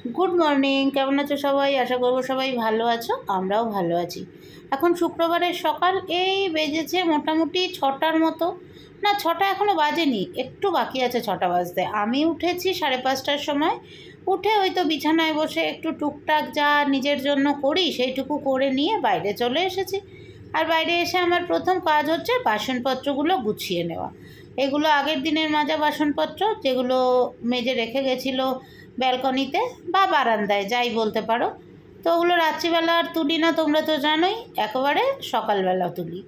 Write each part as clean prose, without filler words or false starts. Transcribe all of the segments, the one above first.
Good morning, কেমন আছো সবাই? আশা করবো সবাই ভালো আছো, আমরাও ভালো আছি। এখন শুক্রবারের সকাল, এই বেজেছে মোটামুটি 6টার মতো। না, 6টা এখনও বাজেনি, একটু বাকি আছে 6টা বাজতে। আমি উঠেছি 5:30টার সময়। উঠে ওই তো বিছানায় বসে একটু টুকটাক যা নিজের জন্য করি সেইটুকু করে নিয়ে বাইরে চলে এসেছি। আর বাইরে এসে আমার প্রথম কাজ হচ্ছে বাসনপত্রগুলো গুছিয়ে নেওয়া। এগুলো আগের দিনের মাজা বাসনপত্র, যেগুলো মেজে রেখে গেছিলো ব্যালকনিতে বা বারান্দায়, যাই বলতে পারো। তো ওগুলো রাত্রিবেলা আর তুলি না, তোমরা তো জানোই, একেবারে সকালবেলা তুলি।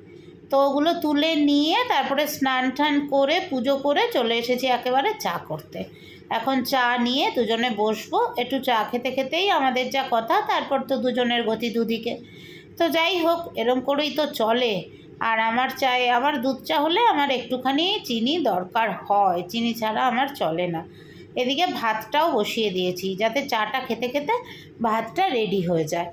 তো ওগুলো তুলে নিয়ে তারপরে স্নান টান করে পুজো করে চলে এসেছি একেবারে চা করতে। এখন চা নিয়ে দুজনে বসবো, একটু চা খেতে খেতেই আমাদের যা কথা, তারপর তো দুজনের গতি দুদিকে। তো যাই হোক, এরম করেই তো চলে। আর আমার দুধ চা হলে আমার একটুখানি চিনি দরকার হয়, চিনি ছাড়া আমার চলে না। এদিকে ভাতটাও বসিয়ে দিয়েছি, যাতে চাটা খেতে খেতে ভাতটা রেডি হয়ে যায়।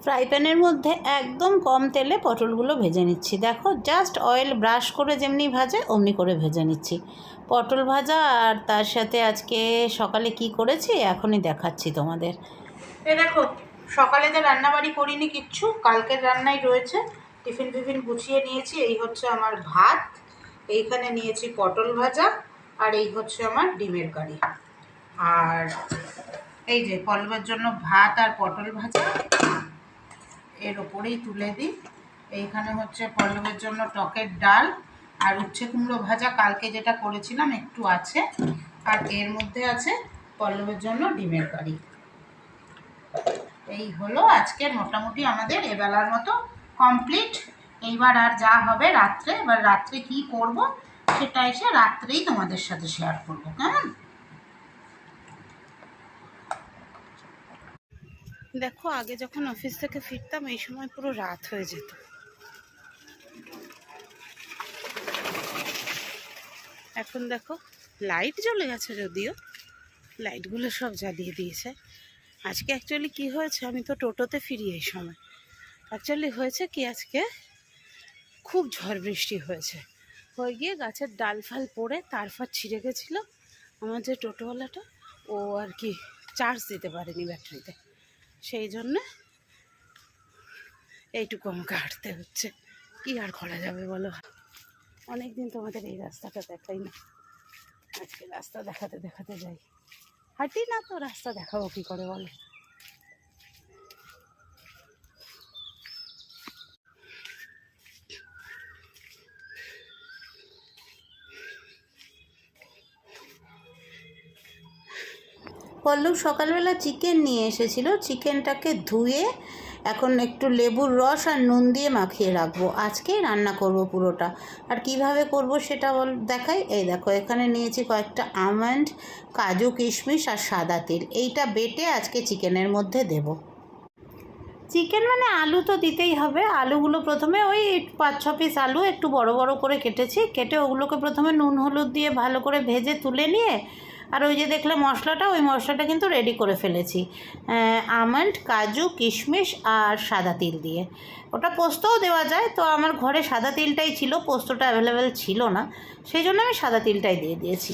ফ্রাই প্যানের মধ্যে একদম কম তেলে পটলগুলো ভেজে নিচ্ছি। দেখো, জাস্ট অয়েল ব্রাশ করে যেমনি ভাজে অমনি করে ভেজে নিচ্ছি পটল ভাজা। আর তার সাথে আজকে সকালে কি করেছি এখনই দেখাচ্ছি তোমাদের। এ দেখো, সকালে তো রান্নাবাড়ি করিনি কিচ্ছু, কালকের রান্নাই রয়েছে। টিফিন টিফিন গুছিয়ে নিয়েছি। এই হচ্ছে আমার ভাত, এইখানে নিয়েছি পটল ভাজা, আর এই হচ্ছে আমার ডিমের কারি। আর এই যে পটলের জন্য ভাত আর পটল ভাজা এর ওপরেই তুলে দিই। এইখানে হচ্ছে পটলের জন্য টকের ডাল, আর উচ্ছে কুমড়ো ভাজা কালকে যেটা করেছিলাম একটু আছে, আর এর মধ্যে আছে পটলের জন্য ডিমের কারি। এই হলো আজকের মোটামুটি আমাদের এবেলার মতো কমপ্লিট। এইবার আর যা হবে রাত্রে, এবার রাত্রে কি করব সেটা এসে রাত্রেই তোমাদের সাথে শেয়ার করবো, কেমন? দেখো, আগে যখন অফিস থেকে ফিরতাম এই সময় পুরো রাত হয়ে যেত। এখন দেখো, লাইট জ্বলে গেছে, যদিও লাইটগুলো সব জ্বালিয়ে দিয়েছে। আজকে অ্যাকচুয়ালি কি হয়েছে, আমি তো টোটোতে ফিরি এই সময়। অ্যাকচুয়ালি হয়েছে কি, আজকে খুব ঝড় বৃষ্টি হয়েছে, হয়ে গিয়ে গাছের ডাল ফাল পড়ে তার ফার ছিঁড়ে গেছিলো। আমার যে টোটোওয়ালাটা, ও আর কি চার্জ দিতে পারেনি ব্যাটারিতে, সেই জন্যে এইটুকু আমাকে হাঁটতে হচ্ছে। কি আর করা যাবে বলো? অনেক দিন তোমাদের এই রাস্তাটা দেখাই না, আজকে রাস্তা দেখাতে দেখাতে যাই। হাঁটি না তো রাস্তা দেখাবো কী করে বলো? পল্লব সকালবেলা চিকেন নিয়ে এসেছিলো, চিকেনটাকে ধুয়ে এখন একটু লেবুর রস আর নুন দিয়ে মাখিয়ে রাখবো। আজকেই রান্না করব পুরোটা। আর কিভাবে করব সেটা দেখাই। এই দেখো, এখানে নিয়েছি কয়েকটা আমন্ড, কাজু কিশমিশ আর সাদা তিল। এইটা বেটে আজকে চিকেনের মধ্যে দেব। চিকেন মানে আলু তো দিতেই হবে। আলুগুলো প্রথমে ওই 5-6 পিস আলু একটু বড় বড় করে কেটেছি, কেটে ওগুলোকে প্রথমে নুন হলুদ দিয়ে ভালো করে ভেজে তুলে নিয়ে, আর ওই যে দেখলে মশলাটা, ওই মশলাটা কিন্তু রেডি করে ফেলেছি আমন্ড, কাজু, কিশমিশ আর সাদা তিল দিয়ে। ওটা পোস্তও দেওয়া যায়, তো আমার ঘরে সাদা তিলটাই ছিল, পোস্তটা অ্যাভেলেবেল ছিল না, সেই জন্য আমি সাদা তিলটাই দিয়ে দিয়েছি।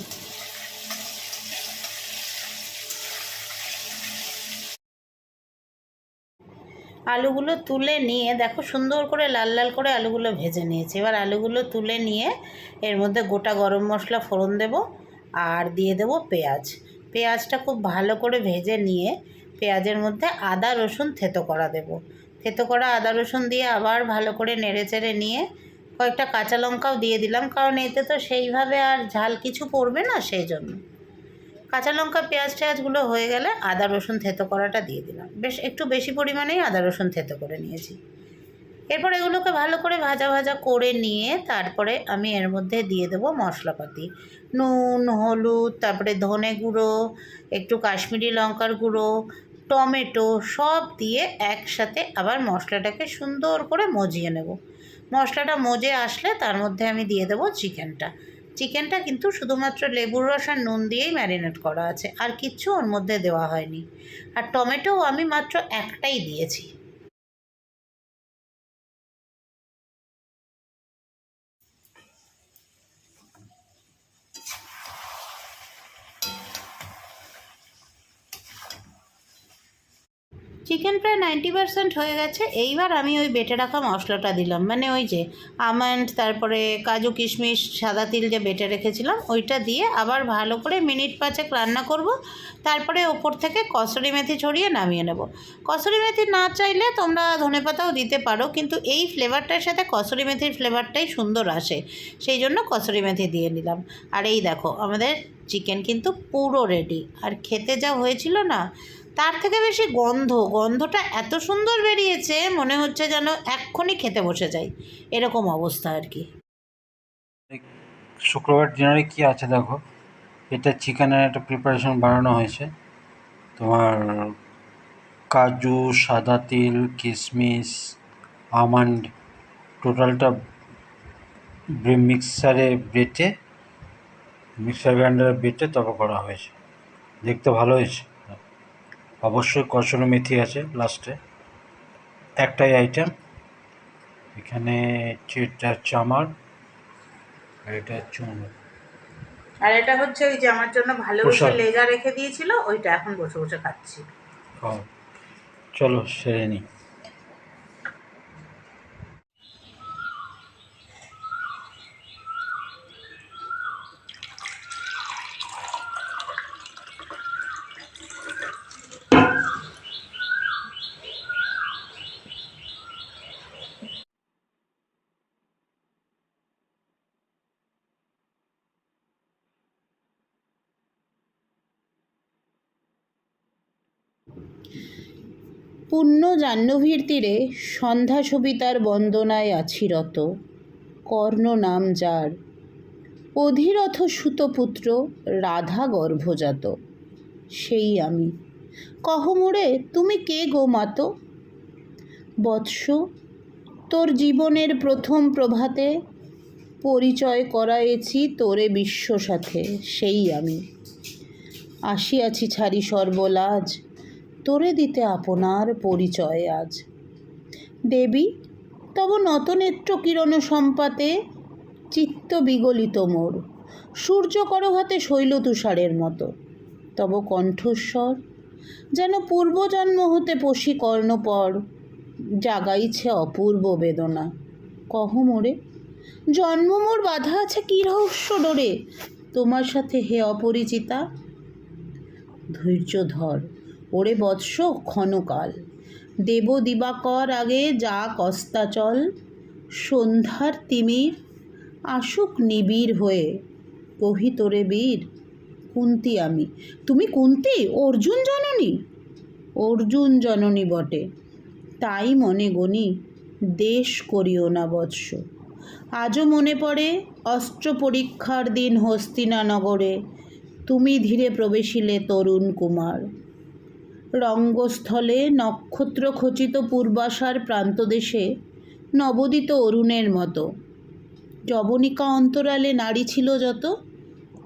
আলুগুলো তুলে নিয়ে দেখো, সুন্দর করে লাল লাল করে আলুগুলো ভেজে নিয়েছি। এবার আলুগুলো তুলে নিয়ে এর মধ্যে গোটা গরম মশলা ফোড়ন দেব, আর দিয়ে দেব পেঁয়াজ। পেঁয়াজটা খুব ভালো করে ভেজে নিয়ে পেঁয়াজের মধ্যে আদা রসুন থেতো করা দেব। থেতো করা আদা রসুন দিয়ে আবার ভালো করে নেড়ে চেড়ে নিয়ে কয়েকটা কাঁচা লঙ্কাও দিয়ে দিলাম, কারণ এতে তো সেইভাবে আর ঝাল কিছু পড়বে না, সেই জন্য। কাঁচা লঙ্কা পেঁয়াজ টেয়াজগুলো হয়ে গেলে আদা রসুন থেতো করাটা দিয়ে দিলাম। বেশ একটু বেশি পরিমাণেই আদা রসুন থেতো করে নিয়েছি। এরপর এগুলোকে ভালো করে ভাজা ভাজা করে নিয়ে তারপরে আমি এর মধ্যে দিয়ে দেবো মশলাপাতি, নুন, হলুদ, তারপরে ধনে গুঁড়ো, একটু কাশ্মীরি লঙ্কার গুঁড়ো, টমেটো সব দিয়ে একসাথে আবার মশলাটাকে সুন্দর করে মজিয়ে নেব। মশলাটা মজে আসলে তার মধ্যে আমি দিয়ে দেবো চিকেনটা কিন্তু শুধুমাত্র লেবুর রস আর নুন দিয়েই ম্যারিনেট করা আছে, আর কিচ্ছু ওর মধ্যে দেওয়া হয়নি। আর টমেটোও আমি মাত্র একটাই দিয়েছি। চিকেন প্রায় 90% হয়ে গেছে। এইবার আমি ওই বেটে রাখা মশলাটা দিলাম, মানে ওই যে আমন্ড, তারপরে কাজু কিশমিশ, সাদা তিল যে বেটে রেখেছিলাম ওইটা দিয়ে আবার ভালো করে মিনিট 5 রান্না করব। তারপরে ওপর থেকে কসুরি মেথি ছড়িয়ে নামিয়ে নেব। কসুরি মেথি না চাইলে তোমরা ধনেপাতাও দিতে পারো, কিন্তু এই ফ্লেভারটার সাথে কসুরি মেথির ফ্লেভারটাই সুন্দর আসে, সেই জন্য কসুরি মেথি দিয়ে নিলাম। আর এই দেখো আমাদের চিকেন কিন্তু পুরো রেডি। আর খেতে যা হয়েছিল না, তার থেকে বেশি গন্ধটা এত সুন্দর বেরিয়েছে, মনে হচ্ছে যেন এক্ষুনি খেতে বসে যাই, এরকম অবস্থা আর কি। শুক্রবার ডিনারে কি আছে দেখো, এটা চিকেনের একটা প্রিপারেশন বানানো হয়েছে। তোমার কাজু, সাদা তিল, কিশমিশ, আমন্ড টোটালটা মিক্সার গ্রাইন্ডারে বেটে তারপর করা হয়েছে। দেখতে ভালো হয়েছে। অবশ্যই কসুরি মেথি আছে লাস্টে। একটাই আইটেম এখানে, এটা হচ্ছে আমার, আর এটা হচ্ছে অন্য। আর এটা হচ্ছে ওই যে আমার জন্য ভালোবেসে লেজা রেখে দিয়েছিল, ওইটা এখন বসে বসে খাচ্ছি। চলো সেরে নিই। পুণ্য জাহ্নবীর তীরে সন্ধ্যা সবিতার বন্দনায় আছি রত, কর্ণ নাম যার, অধিরথ সুতপুত্র রাধা গর্ভজাত। সেই আমি, কহ মোরে তুমি কে গো মাত? বৎস, তোর জীবনের প্রথম প্রভাতে পরিচয় করায়েছি তোরে বিশ্ব সাথে। সেই আমি আসিয়াছি ছাড়ি সর্বলাজ, তোরে দিতে আপনার পরিচয় আজ। দেবী, তব নতনেত্র কিরণ সম্পাতে চিত্ত বিগলিত মোর, সূর্য করভাতে শৈল তুষারের মতো। তব কণ্ঠস্বর যেন পূর্বজন্ম হতে পশি কর্ণপর, জাগাইছে অপূর্ব বেদনা। কহ মোরে, জন্ম মোর বাধা আছে কি রহস্য ডোরে, তোমার সাথে হে অপরিচিতা? ধৈর্য ধর ওরে বৎস ক্ষণকাল, দেব দিবাকর আগে যা কস্তাচল, সন্ধ্যার তিমির আসুক নিবিড় হয়ে, কহি তোরে বীর কুন্তি আমি। তুমি কুন্তি, অর্জুন জননী? অর্জুন জননী বটে, তাই মনে গণি দেশ করিও না বৎস। আজও মনে পড়ে অস্ত্র পরীক্ষার দিন হস্তিনানগরে, তুমি ধীরে প্রবেশিলে তরুণ কুমার। রঙ্গস্থলে নক্ষত্র খচিত পূর্বাশার প্রান্তদেশে নবোদিত অরুণের মতো, যবনিকা অন্তরালে নারী ছিল যত,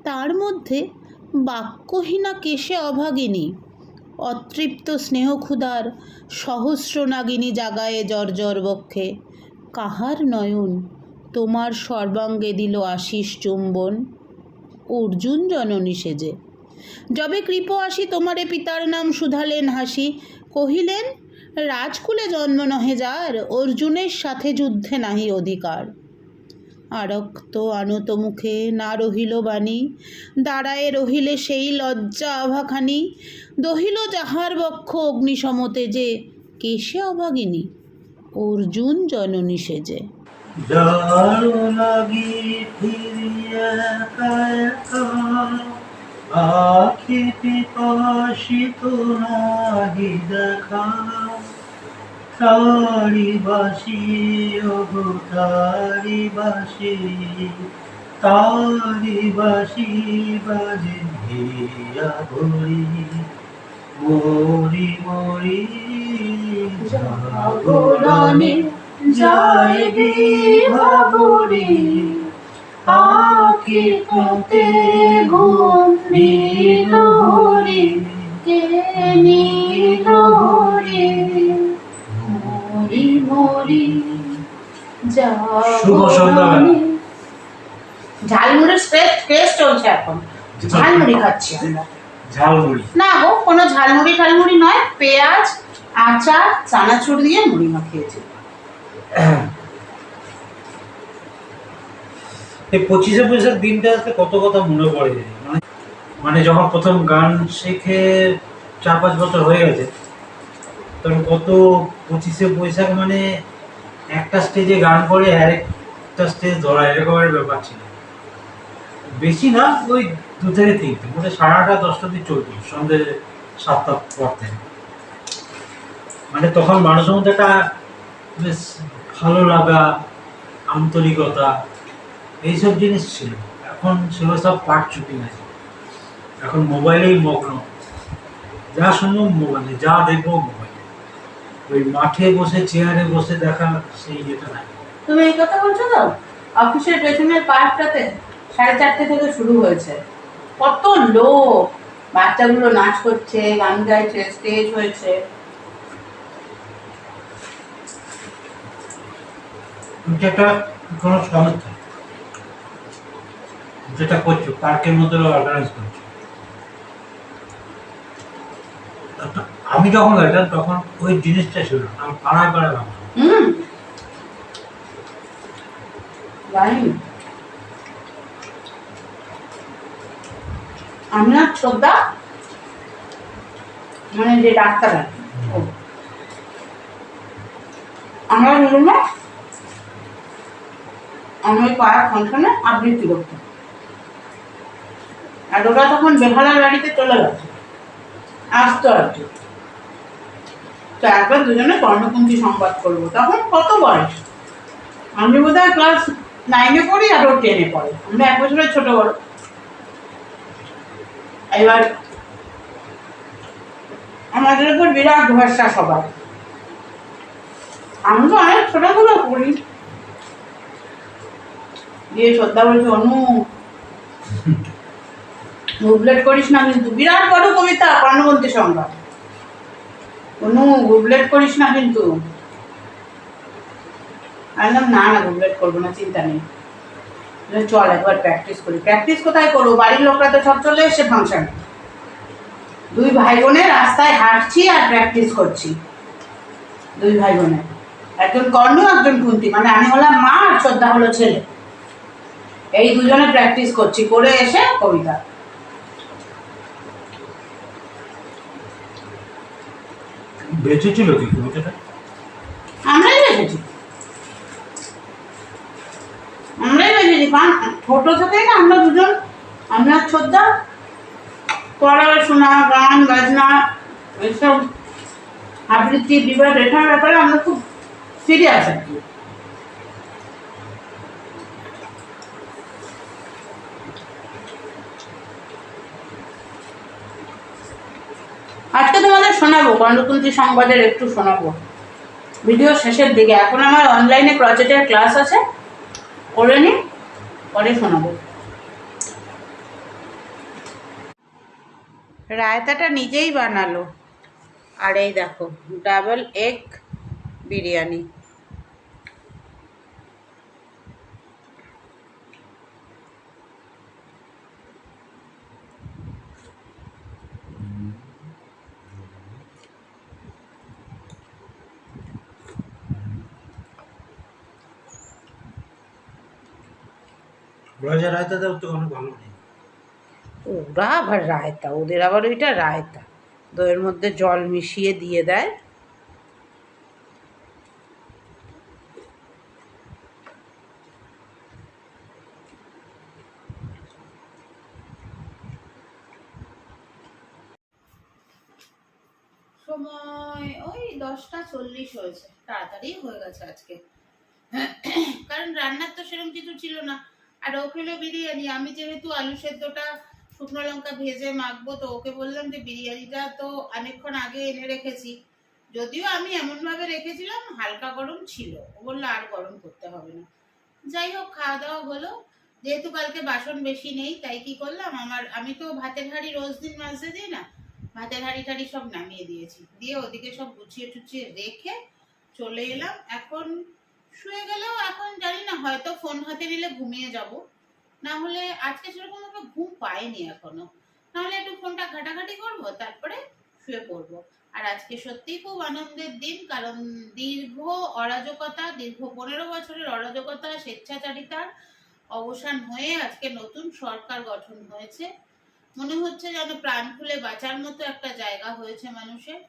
তার মধ্যে বাক্যহীনা কেশে অভাগিনী, অতৃপ্ত স্নেহক্ষুধার সহস্র নাগিনী জাগায়ে জর্জর বক্ষে। কাহার নয়ন তোমার সর্বাঙ্গে দিল আশিস চুম্বন? অর্জুন জননী সেজে। যবে কৃপ আসি তোমারে পিতার নাম শুধালেন হাসি, কহিলেন রাজকুলে জন্ম নহে যার, অর্জুনের সাথে যুদ্ধে নাহি অধিকার। আরক্ত আনত মুখে না রহিল বাণী, দাঁড়ায়ে রহিলে সেই লজ্জা আভাখানি, দহিল যাহার বক্ষ অগ্নিসমতে যে, কেশে অভাগিনী অর্জুন জননী সেজে। আখি পিপাসিত নাহি দেখা, তারি বাসি ওগো তারি বাসি, তারি বাসি বাজে হিয়া ভরি, মরি মরি জাগরণে যায় বিভাবরী, আখি পথে ঘুম নীল হরি, কে নীল হরি, মরি মরি শুভ সন্ধ্যাবেলা। ঝালমুড়ির টেস্ট চলছে এখন, ঝালমুড়ি খাচ্ছি আমরা। ঝালমুড়ি না গো, কোনো ঝালমুড়ি ঠালমুড়ি নয়, পেঁয়াজ আচার চানাচুর দিয়ে মুড়ি মাখিয়েছি। এই 25শে বৈশাখ দিনটাতে কত কথা মনে পড়ে যায়, মানে যখন প্রথম গান শিখে 4-5 বছর হয়ে গেছে, তখন কত 25শে বৈশাখ মানে একটা স্টেজে গান করে আরেকটা স্টেজ ধরা, এরকমের ব্যাপার ছিল। বেশি না, ওই 2 থেকে 3টে, মানে 8:30 10টা অব্দি চলতো, সন্ধ্যে 7টার পর থেকে। মানে তখন মানুষের মধ্যে একটা বেশ ভালো লাগা, আন্তরিকতা, এইসব জিনিস ছিল। এখন সেগুলো সব পাট চুপি গেছে, এখন মোবাইলেই মগ্ন, যা শুনবো মোবাইলে, যা দেখবো মোবাইলে, ওই মাঠে বসে চেয়ারে বসে দেখা সেই ইয়েটা নাই। তুমি এই কথা বলছো তো, অফিসের পেছনের পার্কটাতে 4:30 থেকে শুরু হয়েছে, কত লোক, বাচ্চাগুলো নাচ করছে, গান গাইছে, স্টেজ হয়েছে। এটা একটা কোনো সংস্থা যেটা করছো, পার্কের মধ্যে অর্গানাইজ করছো। আমি যখন গাইতাম তখন ওই জিনিসটা ছিল না, আমি পাড়ায় পাড়ায় ভাবতাম। জানি আমরা শ্রদ্ধা, মানে যে ডাক্তার আর কি, আমরা বলুন না, আমি ওই পাড়ার ফাংশনে আবৃত্তি করতাম, আর ওরা তখন বেহালার বাড়িতে চলে গেছে, আসতো আর কি। তো একবার দুজনে কর্ণকুঞ্চি সংবাদ করবো, তখন কত বয়স, আমি বোধহয় ক্লাস 9-এ পড়ি আর ও 10-এ পড়ে, আমরা 1 বছরের ছোট বড়। এবার আমাদের উপর বিরাট ভরসা সবার, আমি তো অনেক ছোটগুলো পড়ি, দিয়ে শ্রদ্ধা বলছে, অনু গুবলেট করিস না কিন্তু, বিরাট বড় কবিতা কর্ণকুঞ্চি সংবাদ, অনু গুবলেট করিস না কিন্তু। আমি বললাম না না, গুবলেট করবো না, চিন্তা নেই, চল একবার প্র্যাকটিস করি। প্র্যাকটিস কোথায় করবো, বাড়ির লোকরা তো সব চলে এসে ফাংশনে, 2 ভাই বোনের রাস্তায় হাঁটছি আর প্র্যাকটিস করছি, 2 ভাই বোনের, একজন কর্ণ একজন কুন্তি, মানে আমি হলাম মা আর শ্রদ্ধা হলো ছেলে, এই দুজনে প্র্যাকটিস করছি, করে এসে কবিতা। বেঁচেছিল কি কবিতাটা? আমরাই বেঁচেছি, কারণ ছোট থেকেই না আমরা দুজন, আমরা শ্রদ্ধা পড়াশোনা, গান বাজনা, এইসব আবৃত্তি বিবাদ, এটার ব্যাপারে আমরা খুব সিরিয়াস আর কি। আজকে তোমাদের শোনাবো কর্ণকুঞ্চি সংবাদের, একটু শোনাবো ভিডিও শেষের দিকে। এখন আমার অনলাইনে প্রজেক্টের ক্লাস আছে, করে নি, পরে শোনাবো। রায়তাটা নিজেই বানালো, আর এই দেখো ডাবল এগ বিরিয়ানি। ব্রাজা রায়তা দেওয়া তো অনেক ভালো নেই। ওরা আবার রায়তা, ওদের আবার ওইটা রায়তা, দইয়ের মধ্যে জল মিশিয়ে দিয়ে দেয়। সময় ওই 10:40 হয়েছে, তাড়াতাড়ি হয়ে গেছে আজকে। কারণ রান্নার তো সেরকম কিছু ছিল না। আর ও খেলো বিরিয়ানি, আমি যেহেতু আলু সেদ্ধটা শুকনো লঙ্কা ভেজে মাখবো, তো ওকে বললাম যে বিরিয়ানিটা তো অনেকক্ষণ আগে এনে রেখেছি, যদিও আমি এমন ভাবে রেখেছিলাম হালকা গরম ছিল, ও বললো আর গরম করতে হবে না। যাই হোক, খাওয়া দাওয়া হলো। যেহেতু কালকে বাসন বেশি নেই, তাই কি করলাম, আমি তো ভাতের হাঁড়ি রোজ দিন মাজতে দিই না, ভাতের হাঁড়ি টাড়ি সব নামিয়ে দিয়েছি, দিয়ে ওদিকে সব গুছিয়ে টুছিয়ে রেখে চলে এলাম। এখন শুয়ে গেলেও এখন জানি না, হয়তো ফোন হাতে নিলে ঘুমিয়ে যাব, না হলে আজকে সেরকম ভাবে ঘুম পাইনি এখনো, নাহলে একটু ফোনটা ঘাটাঘাটি করব, তারপরে শুয়ে পড়বো। আর আজকে সত্যিই খুব আনন্দের দিন, কারণ দীর্ঘ 15 বছরের অরাজকতা, স্বেচ্ছাচারিতার অবসান হয়ে আজকে নতুন সরকার গঠন হয়েছে। মনে হচ্ছে যেন প্রাণ খুলে বাঁচার মতো একটা জায়গা হয়েছে মানুষের।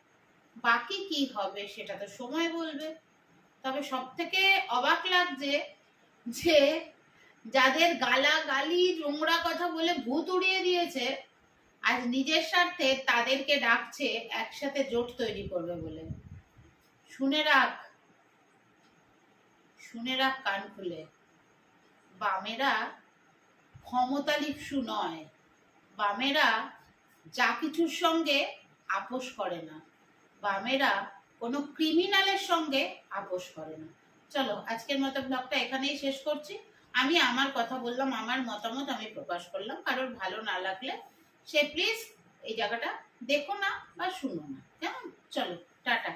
বাকি কি হবে সেটা তো সময় বলবে। তবে সব থেকে অবাক লাগছে যে যাদের গালাগালি নোংরা কথা বলে ভূত উড়িয়ে দিয়েছে, আজ নিজের স্বার্থে তাদেরকে ডাকছে একসাথে জোট তৈরি করবে বলে। শুনে রাখ, শুনে রাখ কান খুলে, বামেরা ক্ষমতালিপ্সু নয়, বামেরা যা কিছুর সঙ্গে আপোষ করে না, বামেরা কোনো ক্রিমিনালের সঙ্গে আপোষ করে না। চলো, আজকের মতো ব্লগটা এখানেই শেষ করছি। আমি আমার কথা বললাম, আমার মতামত আমি প্রকাশ করলাম, কারোর ভালো না লাগলে সে প্লিজ এই জায়গাটা দেখো না বা শুনো না, কেমন? চলো, টাটা।